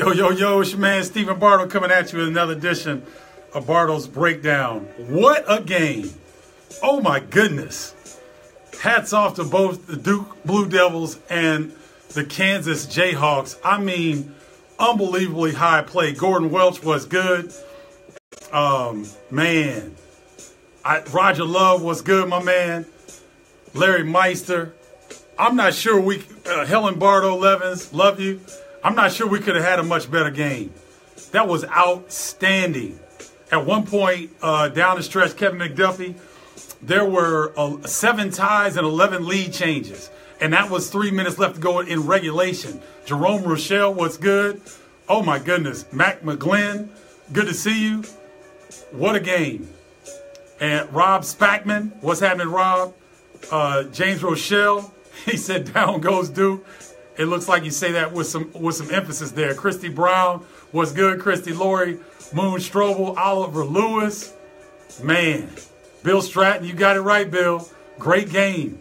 Yo, it's your man Stephen Bardo coming at you with another edition of Bardo's Breakdown. What a game. Oh my goodness. Hats off to both the Duke Blue Devils and the Kansas Jayhawks. I mean, unbelievably high play. Gordon Welch was good. Man. Roger Love was good, my man. Larry Meister. I'm not sure Helen Bardo Levins, love you. I'm not sure we could have had a much better game. That was outstanding. At one point, down the stretch, Kevin McDuffie, there were 7 ties and 11 lead changes. And that was 3 minutes left to go in regulation. Jerome Rochelle was good. Oh, my goodness. Mac McGlynn, good to see you. What a game. And Rob Spackman, what's happening, Rob? James Rochelle, he said, down goes Duke. It looks like you say that with some emphasis there. Christy Brown was good. Christy Laurie, Moon Strobel, Oliver Lewis. Man, Bill Stratton, you got it right, Bill. Great game.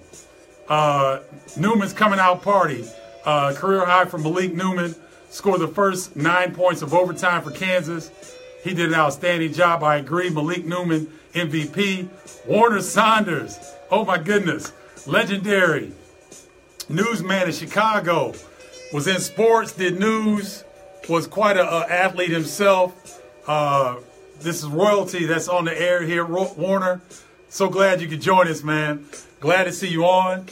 Newman's coming out party. Career high for Malik Newman. Scored the first 9 points of overtime for Kansas. He did an outstanding job. I agree. Malik Newman, MVP. Warner Saunders. Oh, my goodness. Legendary. Newsman in Chicago. Was in sports, did news. Was quite an athlete himself. This is royalty that's on the air here. Warner, so glad you could join us, man. Glad to see you on.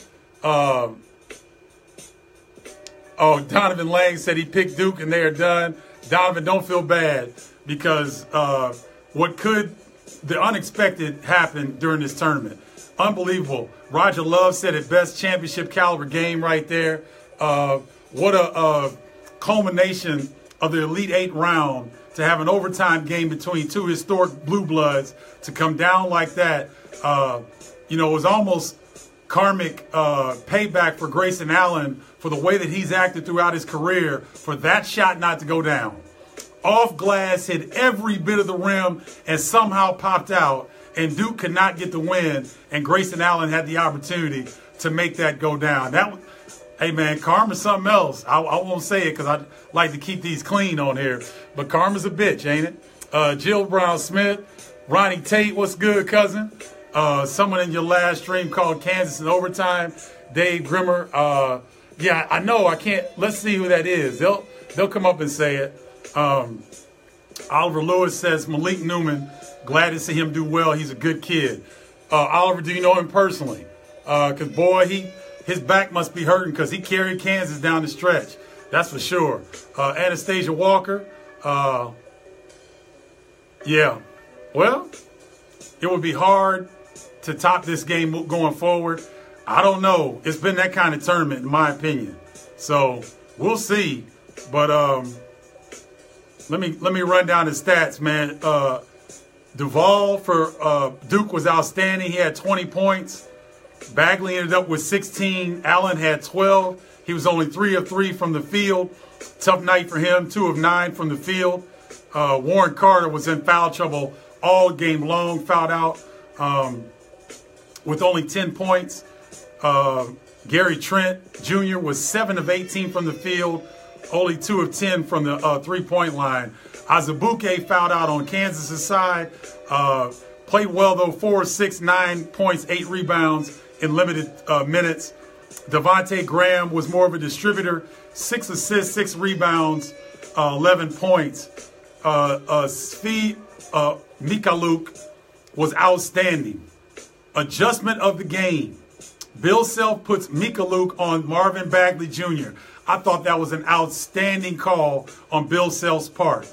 Donovan Lang said he picked Duke and they are done. Donovan, don't feel bad because the unexpected happened during this tournament. Unbelievable. Roger Love said it best, championship caliber game right there. What a culmination of the Elite 8 round to have an overtime game between two historic blue bloods to come down like that. It was almost karmic payback for Grayson Allen for the way that he's acted throughout his career for that shot not to go down. Off glass, hit every bit of the rim, and somehow popped out. And Duke could not get the win, and Grayson Allen had the opportunity to make that go down. Hey, man, karma's something else. I won't say it because I like to keep these clean on here. But karma's a bitch, ain't it? Jill Brown-Smith, Ronnie Tate, what's good, cousin? Someone in your last stream called Kansas in overtime. Dave Grimmer. Yeah, I know. I can't. Let's see who that is. They'll come up and say it. Oliver Lewis says Malik Newman. Glad to see him do well. He's a good kid. Oliver, do you know him personally? Because, boy, his back must be hurting because he carried Kansas down the stretch. That's for sure. Anastasia Walker. Yeah. Well, it would be hard to top this game going forward. I don't know. It's been that kind of tournament, in my opinion. So, we'll see. But let me run down the stats, man. Duvall for Duke was outstanding. He had 20 points. Bagley ended up with 16. Allen had 12. He was only 3 of 3 from the field. Tough night for him. 2 of 9 from the field. Warren Carter was in foul trouble all game long. Fouled out with only 10 points. Gary Trent Jr. was 7 of 18 from the field. Only 2 of 10 from the 3-point line. Azubuike fouled out on Kansas' side. Played well, though. 4 of 6, 9 points, 8 rebounds in limited minutes. Devontae Graham was more of a distributor. 6 assists, 6 rebounds, 11 points. Svi Mykhailiuk was outstanding. Adjustment of the game. Bill Self puts Mykhailiuk on Marvin Bagley Jr. I thought that was an outstanding call on Bill Self's part.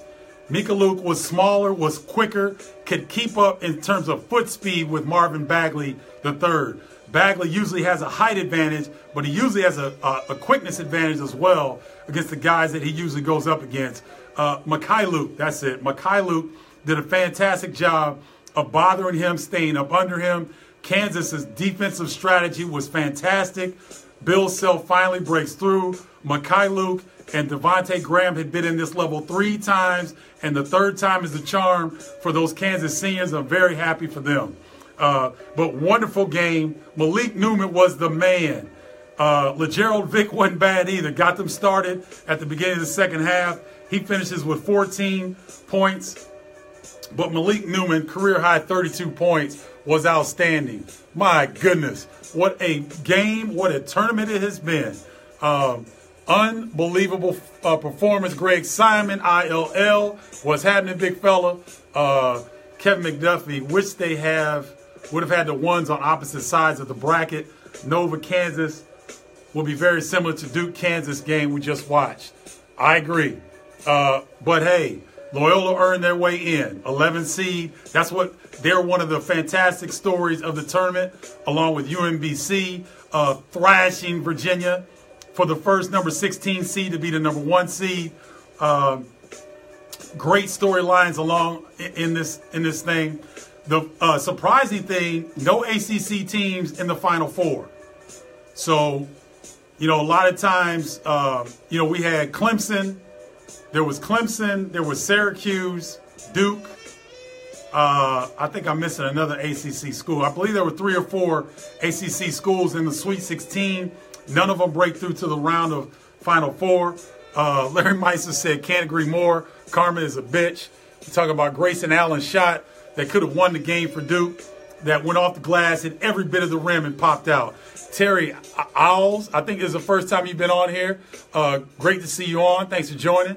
Mykhailiuk was smaller, was quicker, could keep up in terms of foot speed with Marvin Bagley III. Bagley usually has a height advantage, but he usually has a quickness advantage as well against the guys that he usually goes up against. Mykhailiuk, that's it. Mykhailiuk did a fantastic job of bothering him, staying up under him. Kansas's defensive strategy was fantastic. Bill Self finally breaks through. Mykhailiuk and Devontae Graham had been in this level 3 times, and the 3rd time is the charm for those Kansas seniors. I'm very happy for them. But wonderful game. Malik Newman was the man. LeGerald Vick wasn't bad either. Got them started at the beginning of the second half. He finishes with 14 points. But Malik Newman, career high 32 points, was outstanding. My goodness. What a game. What a tournament it has been. Unbelievable performance. Greg Simon, ILL. What's happening, big fella? Kevin McDuffie, which they would have had the ones on opposite sides of the bracket. Nova, Kansas will be very similar to Duke, Kansas game we just watched. I agree. But hey, Loyola earned their way in. 11 seed. They're one of the fantastic stories of the tournament, along with UMBC thrashing Virginia for the first number 16 seed to be the number 1 seed. Great storylines along in this thing. The surprising thing, no ACC teams in the Final Four. So, a lot of times, we had Clemson. There was Clemson. There was Syracuse, Duke. I think I'm missing another ACC school. I believe there were 3 or 4 ACC schools in the Sweet 16. None of them break through to the round of Final Four. Larry Meister said, can't agree more. Carmen is a bitch. We talk about Grayson Allen's shot that could have won the game for Duke, that went off the glass, hit every bit of the rim and popped out. Terry Owls, I think this is the first time you've been on here. Great to see you on. Thanks for joining.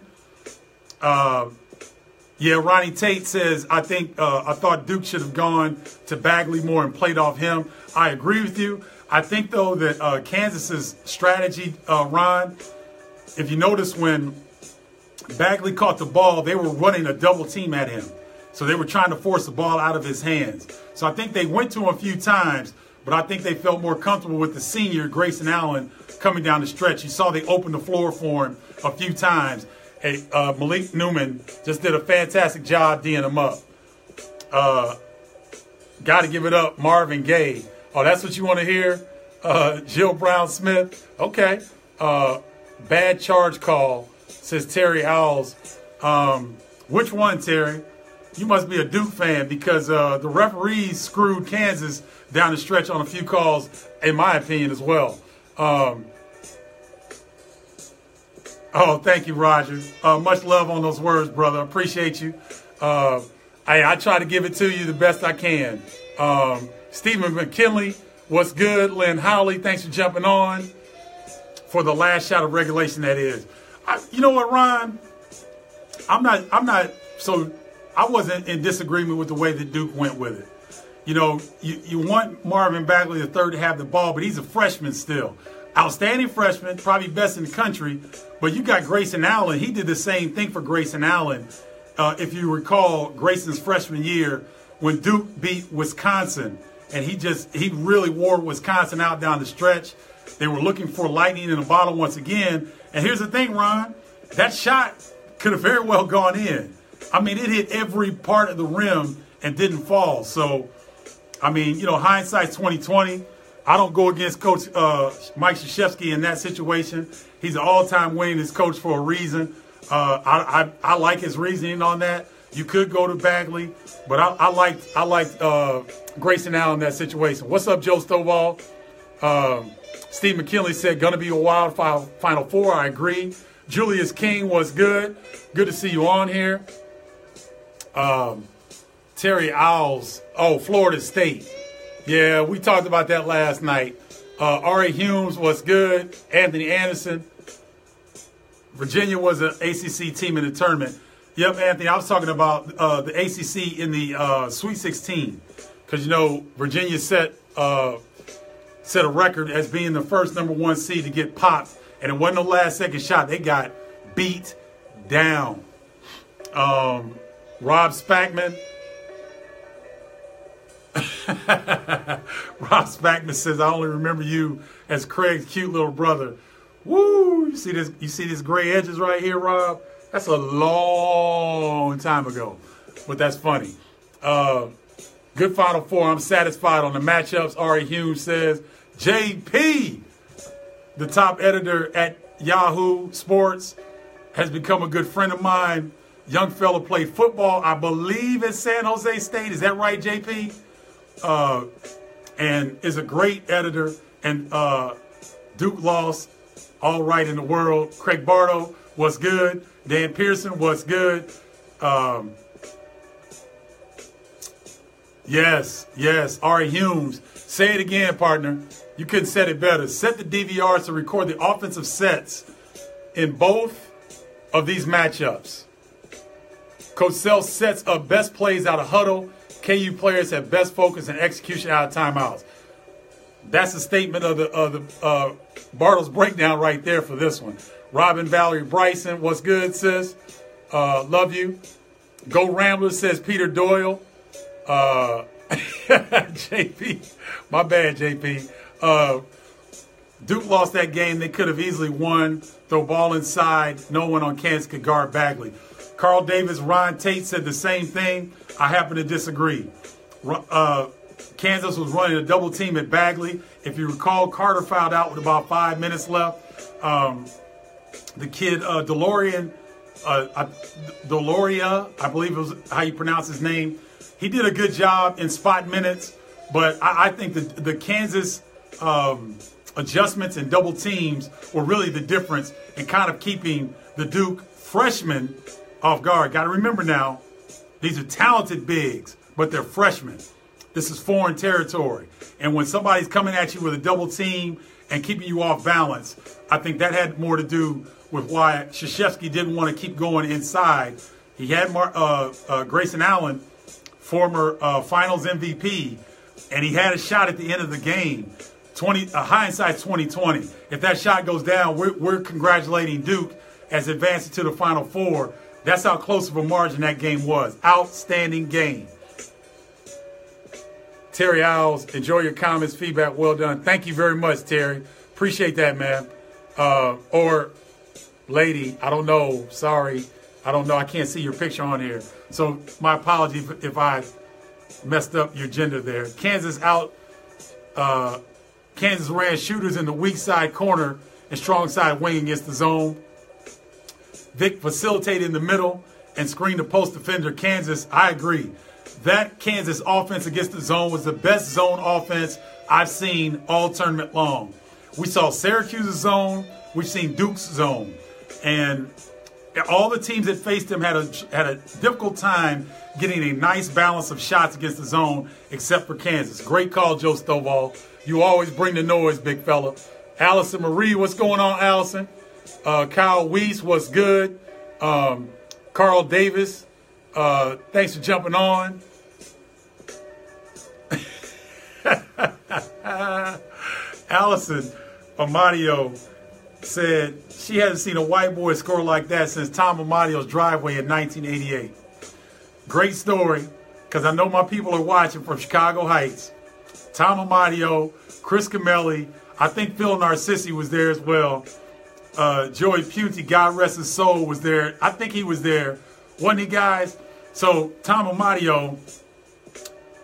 Ronnie Tate says, I thought Duke should have gone to Bagley more and played off him. I agree with you. I think, though, that Kansas's strategy, Ron, if you notice when Bagley caught the ball, they were running a double team at him. So they were trying to force the ball out of his hands. So I think they went to him a few times, but I think they felt more comfortable with the senior, Grayson Allen, coming down the stretch. You saw they opened the floor for him a few times. Malik Newman just did a fantastic job D'ing him up. Got to give it up, Marvin Gaye. Oh, that's what you want to hear? Jill Brown Smith. Okay. Bad charge call, says Terry Owls. Which one, Terry? You must be a Duke fan because the referees screwed Kansas down the stretch on a few calls, in my opinion, as well. Thank you, Roger. Much love on those words, brother. Appreciate you. I try to give it to you the best I can. Stephen McKinley, what's good? Lynn Howley, thanks for jumping on for the last shot of regulation, that is. You know what, Ron? I wasn't in disagreement with the way that Duke went with it. You want Marvin Bagley III to have the ball, but he's a freshman still. Outstanding freshman, probably best in the country. But you got Grayson Allen. He did the same thing for Grayson Allen. If you recall Grayson's freshman year when Duke beat Wisconsin, and he really wore Wisconsin out down the stretch. They were looking for lightning in a bottle once again. And here's the thing, Ron, that shot could have very well gone in. I mean, it hit every part of the rim and didn't fall. So, hindsight's 2020. I don't go against Coach Mike Krzyzewski in that situation. He's an all-time winningest coach for a reason. I like his reasoning on that. You could go to Bagley, but I liked Grayson Allen in that situation. What's up, Joe Stovall? Steve McKinley said, gonna be a wild Final Four. I agree. Julius King was good. Good to see you on here. Terry Owls. Oh, Florida State. Yeah, we talked about that last night. Ari Humes was good. Anthony Anderson. Virginia was an ACC team in the tournament. Yep, Anthony, I was talking about the ACC in the Sweet 16. Because, Virginia set a record as being the first number 1 seed to get popped. And it wasn't no last-second shot. They got beat down. Rob Spackman. Rob Spackman says, I only remember you as Craig's cute little brother. Woo! You see this gray edges right here, Rob? That's a long time ago. But that's funny. Good Final Four. I'm satisfied on the matchups. Ari Humes says, JP, the top editor at Yahoo Sports, has become a good friend of mine. Young fella played football, I believe, at San Jose State. Is that right, JP? And is a great editor and Duke lost. All right in the world. Craig Bardo, what's good? Dan Pearson, what's good? Yes. Ari Humes, say it again, partner. You couldn't set it better. Set the DVRs to record the offensive sets in both of these matchups. Coach Self sets up best plays out of huddle. KU players have best focus and execution out of timeouts. That's a statement of the Bardo's breakdown right there for this one. Robin Valerie Bryson, what's good, sis? Love you. Go Ramblers, says Peter Doyle. JP, my bad, JP. Duke lost that game. They could have easily won. Throw ball inside. No one on Kansas could guard Bagley. Carl Davis, Ron Tate said the same thing. I happen to disagree. Kansas was running a double team at Bagley. If you recall, Carter fouled out with about 5 minutes left. The kid, Deloria, I believe it was how you pronounce his name. He did a good job in spot minutes, but I think the Kansas adjustments and double teams were really the difference in kind of keeping the Duke freshmen off guard. Got to remember now, these are talented bigs, but they're freshmen. This is foreign territory. And when somebody's coming at you with a double team and keeping you off balance, I think that had more to do with why Krzyzewski didn't want to keep going inside. He had Grayson Allen, former finals MVP, and he had a shot at the end of the game. Hindsight's 2020. If that shot goes down, we're congratulating Duke as advancing to the Final Four. That's how close of a margin that game was. Outstanding game. Terry Owls, enjoy your comments, feedback. Well done. Thank you very much, Terry. Appreciate that, man. Or lady, I don't know. Sorry. I don't know. I can't see your picture on here. So my apologies if I messed up your gender there. Kansas ran shooters in the weak side corner and strong side wing against the zone. Vic facilitated in the middle and screened the post defender. Kansas, I agree. That Kansas offense against the zone was the best zone offense I've seen all tournament long. We saw Syracuse's zone. We've seen Duke's zone. And all the teams that faced them had a difficult time getting a nice balance of shots against the zone, except for Kansas. Great call, Joe Stovall. You always bring the noise, big fella. Allison Marie, what's going on, Allison? Kyle Weiss, what's good? Carl Davis, thanks for jumping on. Allison Amadio said she hasn't seen a white boy score like that since Tom Amadio's driveway in 1988. Great story, because I know my people are watching from Chicago Heights. Tom Amadio, Chris Camelli, I think Phil Narcissi was there as well. Joey Puty, God rest his soul, was there. I think he was there. Wasn't he, guys? So Tom Amadio,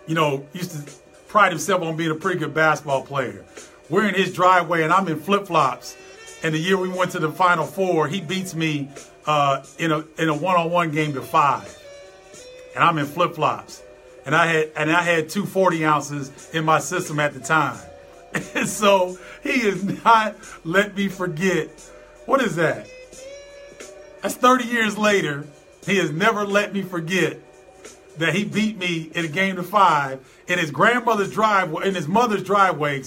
used to pride himself on being a pretty good basketball player. We're in his driveway, and I'm in flip-flops. And the year we went to the Final Four, he beats me in a one-on-one game to 5. And I'm in flip-flops. And I had 240 ounces in my system at the time. And so he has not let me forget. What is that? That's 30 years later. He has never let me forget that he beat me in a game to 5 in his grandmother's driveway, in his mother's driveway,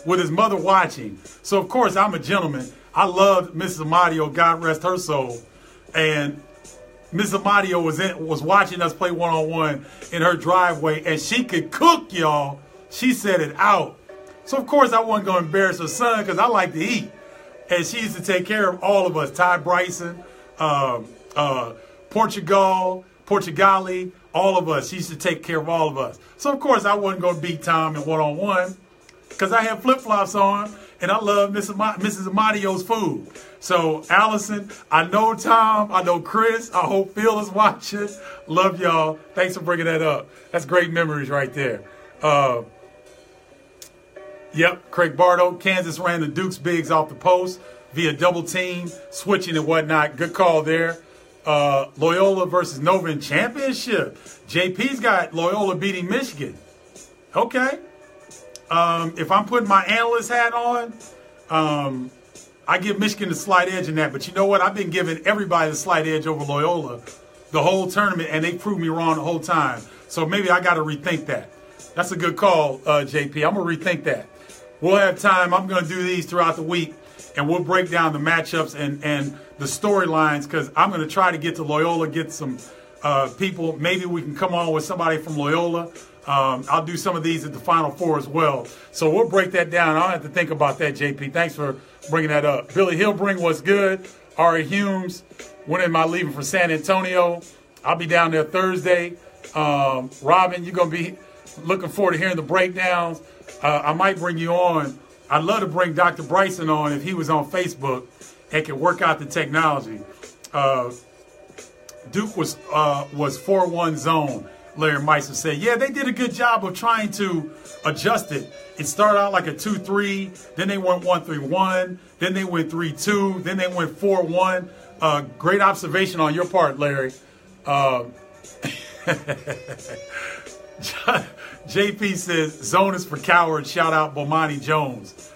with his mother watching. So, of course, I'm a gentleman. I loved Mrs. Amadio, God rest her soul. And Mrs. Amadio was watching us play one-on-one in her driveway, and she could cook, y'all. She said it out. So, of course, I wasn't going to embarrass her son because I like to eat. And she used to take care of all of us. Ty Bryson, Portugali, all of us. She used to take care of all of us. So, of course, I wasn't going to beat Tom in one-on-one because I had flip-flops on, and I love Mrs. Amadio's food. So, Allison, I know Tom, I know Chris, I hope Phil is watching. Love y'all. Thanks for bringing that up. That's great memories right there. Yep, Craig Bardo. Kansas ran the Duke's bigs off the post via double team, switching and whatnot. Good call there. Loyola versus Nova in championship. JP's got Loyola beating Michigan. Okay. If I'm putting my analyst hat on, I give Michigan the slight edge in that. But you know what? I've been giving everybody the slight edge over Loyola the whole tournament, and they proved me wrong the whole time. So maybe I got to rethink that. That's a good call, JP. I'm going to rethink that. We'll have time. I'm going to do these throughout the week, and we'll break down the matchups and the storylines, because I'm going to try to get to Loyola, get some people. Maybe we can come on with somebody from Loyola. I'll do some of these at the Final Four as well. So we'll break that down. I'll have to think about that, JP. Thanks for bringing that up. Billy Hillbring, what's good? Ari Humes, when am I leaving for San Antonio? I'll be down there Thursday. Robin, you're going to be looking forward to hearing the breakdowns. I might bring you on. I'd love to bring Dr. Bryson on if he was on Facebook and could work out the technology. Duke was 4-1 zone, Larry Meister said. Yeah, they did a good job of trying to adjust it. It started out like a 2-3, then they went 1-3-1, then they went 3-2, then they went 4-1. Great observation on your part, Larry. JP says, zone is for cowards. Shout out Bomani Jones.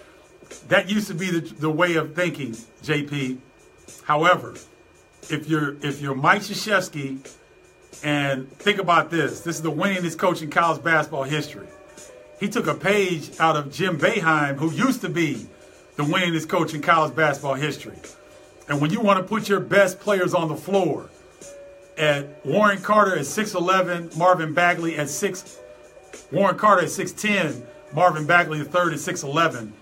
That used to be the way of thinking, JP. However, if you're Mike Krzyzewski, and think about this. This is the winningest coach in college basketball history. He took a page out of Jim Boeheim, who used to be the winningest coach in college basketball history. And when you want to put your best players on the floor, at Warren Carter at 6'11", Marvin Bagley at 6. Warren Carter at 6'10", Marvin Bagley III at 6'11".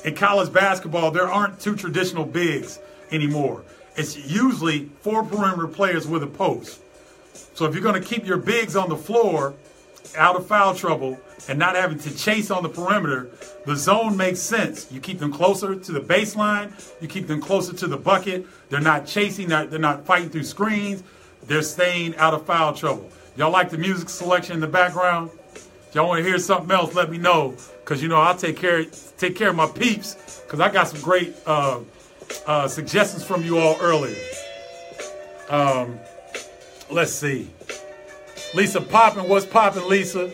In college basketball, there aren't two traditional bigs anymore. It's usually 4 perimeter players with a post. So if you're going to keep your bigs on the floor out of foul trouble and not having to chase on the perimeter, the zone makes sense. You keep them closer to the baseline. You keep them closer to the bucket. They're not chasing. They're not fighting through screens. They're staying out of foul trouble. Y'all like the music selection in the background? If y'all want to hear something else, let me know. Because, you know, I'll take care of my peeps. Because I got some great suggestions from you all earlier. Let's see. Lisa Poppin', what's poppin', Lisa?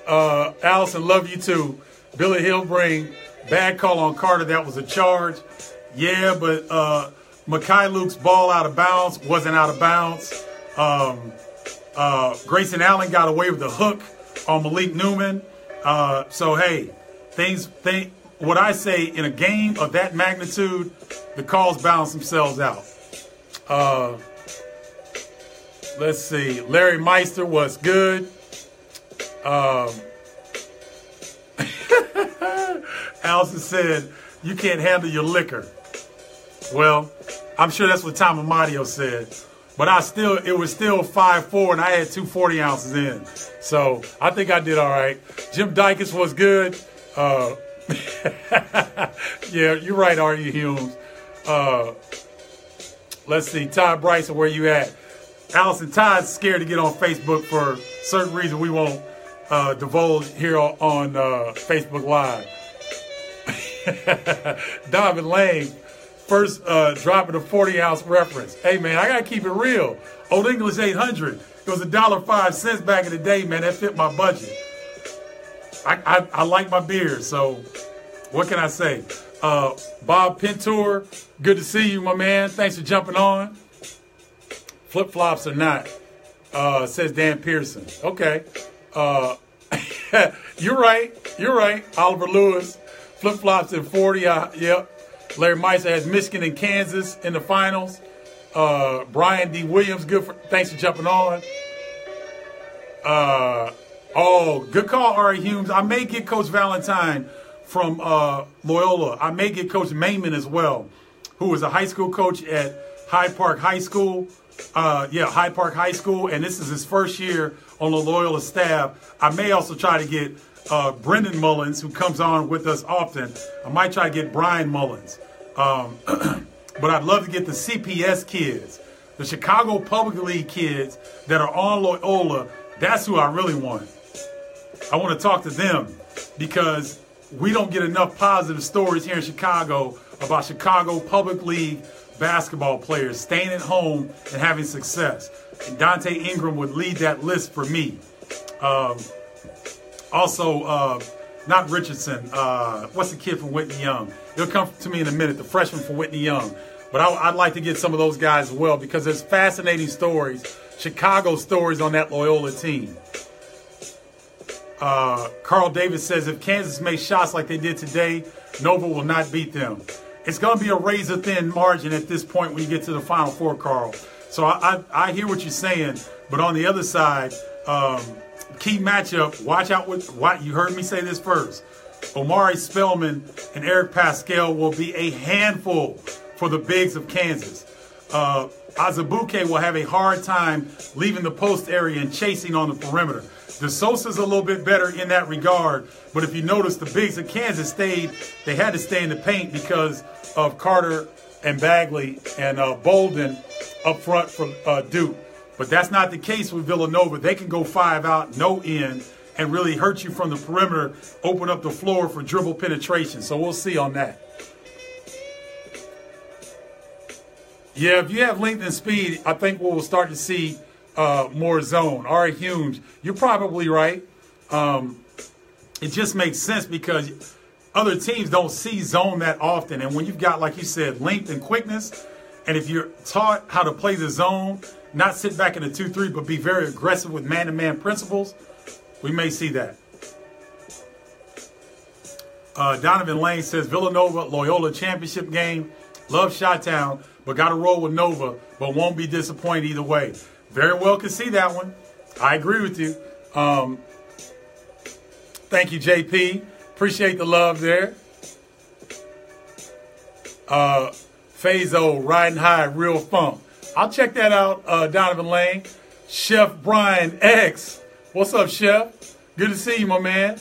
Allison, love you too. Billy Hillbring, bad call on Carter. That was a charge. Yeah, but Makai Luke's ball out of bounds wasn't out of bounds. Grayson Allen got away with the hook on Malik Newman. So, hey, what I say, in a game of that magnitude, the calls balance themselves out. Let's see. Larry Meister was good. Allison said, you can't handle your liquor. Well, I'm sure that's what Tom Amadio said. But it was still 5-4, and I had 2 40 ounces in. So I think I did all right. Jim Dykes was good. Yeah, you're right, R.E. Humes. Let's see. Todd Bryson, where you at? Allison, Todd's scared to get on Facebook for certain reason we won't divulge here on Facebook Live. Donovan Lane, first dropping a 40-ounce reference. Hey, man, I got to keep it real. Old English 800. It was $1.05 back in the day, man. That fit my budget. I like my beer, so what can I say? Bob Pintour, good to see you, my man. Thanks for jumping on. Flip-flops or not, says Dan Pearson. Okay. You're right. Oliver Lewis, flip-flops in 40. Yep. Larry Meister has Michigan and Kansas in the finals. Brian D. Williams, thanks for jumping on. Good call, Ari Humes. I may get Coach Valentine from Loyola. I may get Coach Mayman as well, who was a high school coach at Hyde Park High School. Hyde Park High School, and this is his first year on the Loyola staff. I may also try to get Brendan Mullins, who comes on with us often. I might try to get Brian Mullins. But I'd love to get the CPS kids, the Chicago Public League kids that are on Loyola. That's who I really want. I want to talk to them because we don't get enough positive stories here in Chicago about Chicago Public League basketball players staying at home and having success. And Dante Ingram would lead that list for me. Also, not Richardson. What's the kid from Whitney Young? It'll come to me in a minute, the freshman from Whitney Young. But I'd like to get some of those guys as well because there's fascinating stories, Chicago stories on that Loyola team. Carl Davis says, if Kansas makes shots like they did today, Nova will not beat them. It's going to be a razor-thin margin at this point when you get to the Final Four, Carl. So I hear what you're saying, but on the other side, key matchup, watch out with what you heard me say this first. Omari Spellman and Eric Pascal will be a handful for the bigs of Kansas. Azubuike will have a hard time leaving the post area and chasing on the perimeter. De Sosa's a little bit better in that regard, but if you notice, the bigs of Kansas they had to stay in the paint because of Carter and Bagley and Bolden up front for Duke. But that's not the case with Villanova. They can go 5 out, no in, and really hurt you from the perimeter, open up the floor for dribble penetration. So we'll see on that. Yeah, if you have length and speed, I think we'll start to see more zone. Ari Humes, you're probably right. It just makes sense because other teams don't see zone that often. And when you've got, like you said, length and quickness, and if you're taught how to play the zone, not sit back in the 2-3, but be very aggressive with man-to-man principles, we may see that. Donovan Lane says, Villanova Loyola championship game. Love Chi-Town, but got to roll with Nova, but won't be disappointed either way. Very well can see that one. I agree with you. Thank you, JP. Appreciate the love there. Fazo, riding high, real funk. I'll check that out, Donovan Lane. Chef Brian X. What's up, Chef? Good to see you, my man.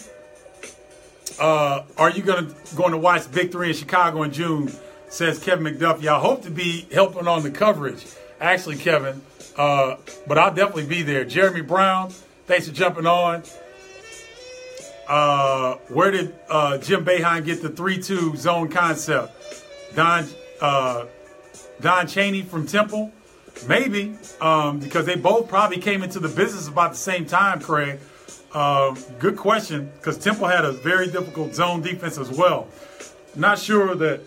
Are you going to watch Big 3 in Chicago in June? Says Kevin McDuffie. I hope to be helping on the coverage, actually, Kevin. But I'll definitely be there. Jeremy Brown, thanks for jumping on. Where did Jim Boeheim get the 3-2 zone concept? Don Chaney from Temple? Maybe, because they both probably came into the business about the same time, Craig. Good question, because Temple had a very difficult zone defense as well. Not sure that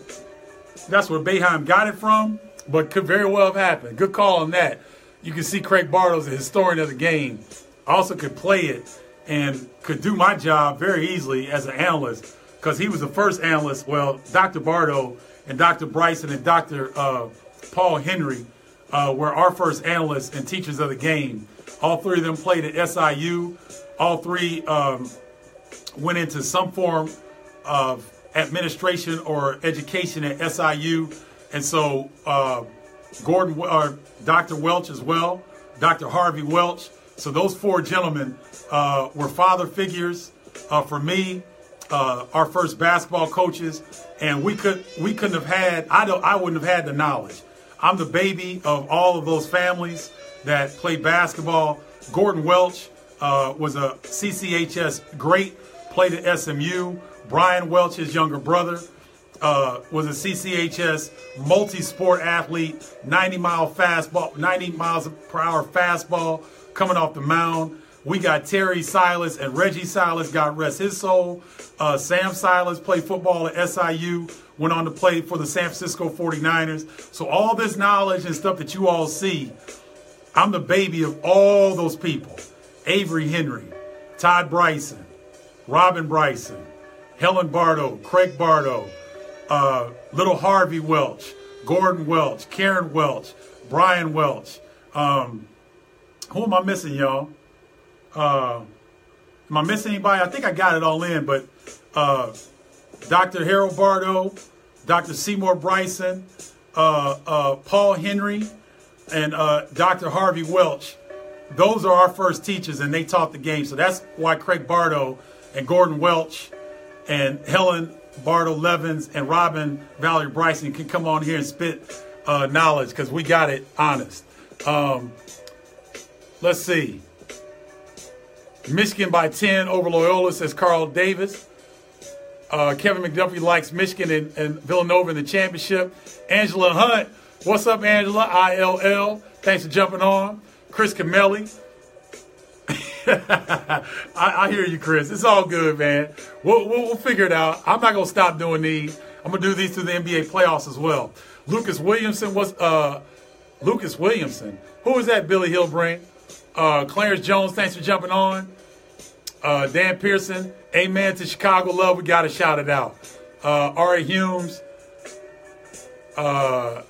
that's where Boeheim got it from, but could very well have happened. Good call on that. You can see Craig Bardo's a historian of the game. Also could play it and could do my job very easily as an analyst because he was the first analyst. Well, Dr. Bardo and Dr. Bryson and Dr. Paul Henry were our first analysts and teachers of the game. All three of them played at SIU. All three went into some form of administration or education at SIU. And so Dr. Welch as well, Dr. Harvey Welch. So those four gentlemen were father figures for me, our first basketball coaches, and we couldn't have had, I wouldn't have had the knowledge. I'm the baby of all of those families that played basketball. Gordon Welch was a CCHS great, played at SMU. Brian Welch, his younger brother, was a CCHS multi-sport athlete, 90 miles per hour fastball coming off the mound. We got Terry Silas and Reggie Silas, God rest his soul. Sam Silas played football at SIU, went on to play for the San Francisco 49ers. So all this knowledge and stuff that you all see, I'm the baby of all those people. Avery Henry, Todd Bryson, Robin Bryson, Helen Bardo, Craig Bardo, little Harvey Welch, Gordon Welch, Karen Welch, Brian Welch. Who am I missing, y'all? Am I missing anybody? I think I got it all in, but Dr. Harold Bardo, Dr. Seymour Bryson, Paul Henry, and Dr. Harvey Welch. Those are our first teachers, and they taught the game. So that's why Craig Bardo and Gordon Welch and Helen Bardo Levins and Robin Valerie Bryson can come on here and spit knowledge because we got it honest. Let's see. Michigan by 10 over Loyola, says Carl Davis. Kevin McDuffie likes Michigan and Villanova in the championship. Angela Hunt. What's up, Angela? ILL. Thanks for jumping on. Chris Camelli. I hear you, Chris. It's all good, man. We'll figure it out. I'm not going to stop doing these. I'm going to do these through the NBA playoffs as well. Lucas Williamson was Lucas Williamson. Who is that, Billy Hillbring? Clarence Jones, thanks for jumping on. Dan Pearson, amen to Chicago love. We got to shout it out. Ari Humes. I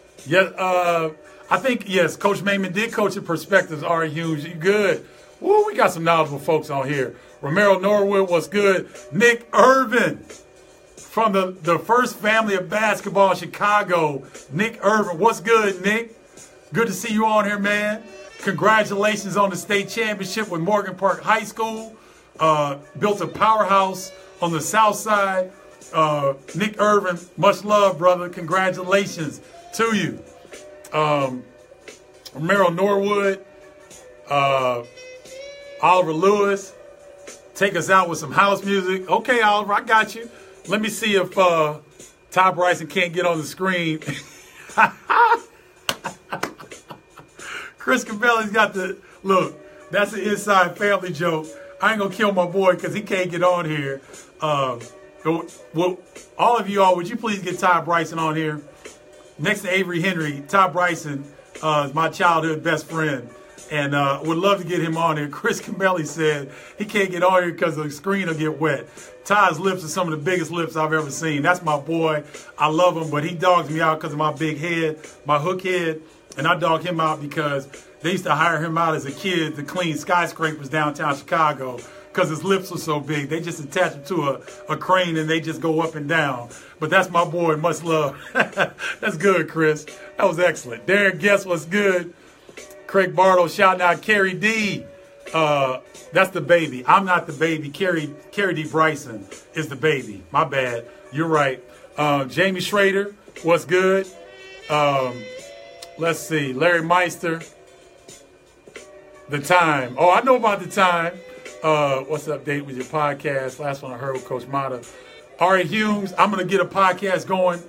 think, yes, Coach Mayman did coach at Perspectives. Ari Humes, you good. Woo, we got some knowledgeable folks on here. Romero Norwood, what's good? Nick Irvin from the first family of basketball in Chicago. Nick Irvin, what's good, Nick? Good to see you on here, man. Congratulations on the state championship with Morgan Park High School. Built a powerhouse on the south side. Nick Irvin, much love, brother. Congratulations to you. Romero Norwood, Oliver Lewis, take us out with some house music. Okay, Oliver, I got you. Let me see if Ty Bryson can't get on the screen. Chris Cabelli's got the, look, that's an inside family joke. I ain't going to kill my boy because he can't get on here. Well, all of you all, would you please get Ty Bryson on here? Next to Avery Henry, Ty Bryson is my childhood best friend. And would love to get him on here. Chris Cabelli said he can't get on here because the screen will get wet. Ty's lips are some of the biggest lips I've ever seen. That's my boy. I love him, but he dogs me out because of my big head, my hook head. And I dog him out because they used to hire him out as a kid to clean skyscrapers downtown Chicago because his lips were so big. They just attach him to a crane and they just go up and down. But that's my boy. Much love. That's good, Chris. That was excellent. Darren Guess what's good. Craig Bardo shouting out Carrie D. That's the baby. I'm not the baby. Carrie D. Bryson is the baby. My bad. You're right. Jamie Schrader, what's good? Let's see. Larry Meister. The Time. Oh, I know about The Time. What's the update with your podcast? Last one I heard with Coach Mata. Ari Humes, I'm going to get a podcast going.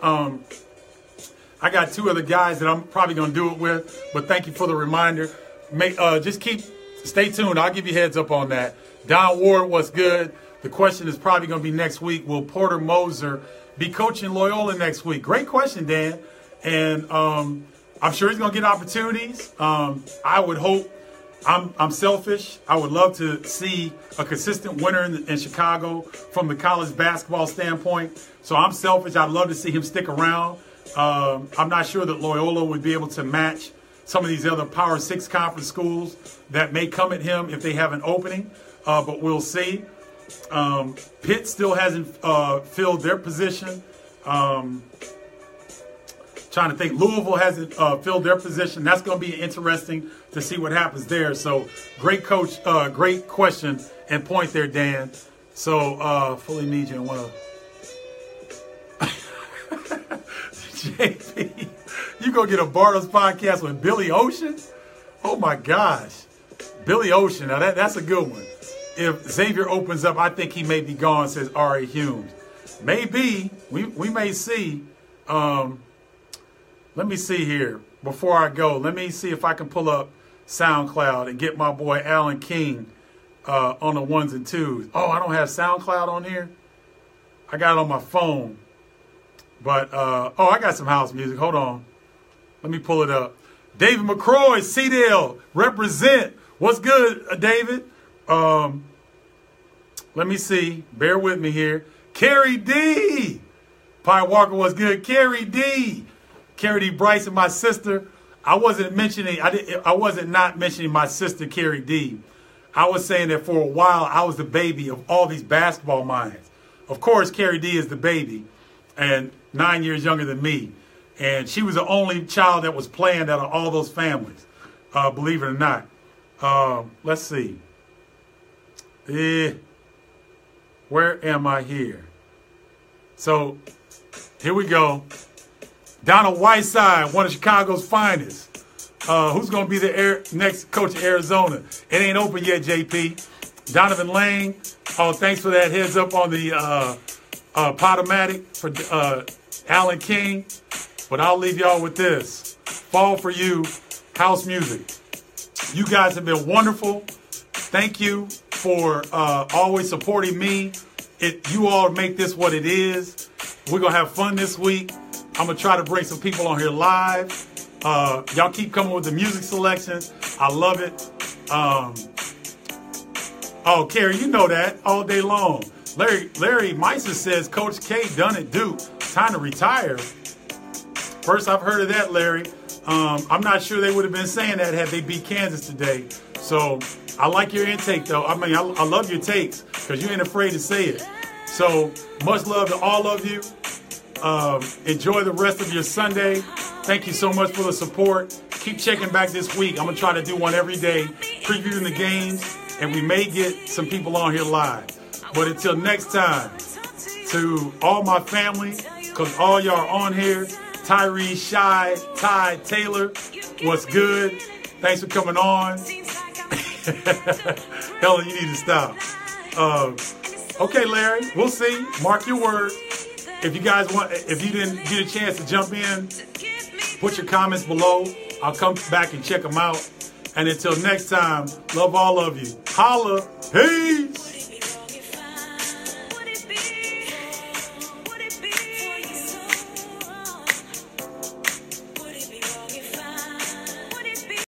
I got two other guys that I'm probably going to do it with, but thank you for the reminder. Just stay tuned. I'll give you heads up on that. Don Ward, what's good? The question is probably going to be next week. Will Porter Moser be coaching Loyola next week? Great question, Dan. And I'm sure he's going to get opportunities. I would hope. I'm selfish. I would love to see a consistent winner in Chicago from the college basketball standpoint. So I'm selfish. I'd love to see him stick around. I'm not sure that Loyola would be able to match some of these other Power 6 conference schools that may come at him if they have an opening, but we'll see. Pitt still hasn't filled their position. Trying to think. Louisville hasn't filled their position. That's going to be interesting to see what happens there. So great coach, great question and point there, Dan. So fully need you in one of JP, you go get a Bardo's podcast with Billy Ocean? Oh my gosh. Billy Ocean, now that's a good one. If Xavier opens up, I think he may be gone, says Ari Humes. Maybe. We may see. Let me see here. Before I go, let me see if I can pull up SoundCloud and get my boy Alan King on the ones and twos. Oh, I don't have SoundCloud on here? I got it on my phone. But, I got some house music. Hold on. Let me pull it up. David McCroy, CDL, represent. What's good, David? Let me see. Bear with me here. Carrie D. Pi Walker, what's good? Carrie D. Carrie D. Bryson, my sister. I wasn't not mentioning my sister, Carrie D. I was saying that for a while, I was the baby of all these basketball minds. Of course, Carrie D. is the baby. And 9 years younger than me. And she was the only child that was planned out of all those families, believe it or not. Let's see. Where am I here? So, here we go. Donald Whiteside, one of Chicago's finest. Who's going to be the next coach of Arizona? It ain't open yet, JP. Donovan Lane. Oh, thanks for that heads up on the Potomatic for Alan King. But I'll leave y'all with this. Fall for You, house music. You guys have been wonderful. Thank you for always supporting me. You all make this what it is. We're going to have fun this week. I'm going to try to bring some people on here live. Y'all keep coming with the music selections. I love it. Oh, Carrie, you know that all day long. Larry Meiser says Coach K done it, Duke. Time to retire. First I've heard of that, Larry. I'm not sure they would have been saying that had they beat Kansas today. So I like your intake, though. I mean, I love your takes because you ain't afraid to say it. So much love to all of you. Enjoy the rest of your Sunday. Thank you so much for the support. Keep checking back this week. I'm going to try to do one every day, previewing the games, and we may get some people on here live. But until next time, to all my family, because all y'all are on here, Tyree, Shy, Ty, Taylor, what's good? Thanks for coming on. Helen, you need to stop. Okay, Larry, we'll see. Mark your word. If you guys want, if you didn't get a chance to jump in, put your comments below. I'll come back and check them out. And until next time, love all of you. Holla. Peace.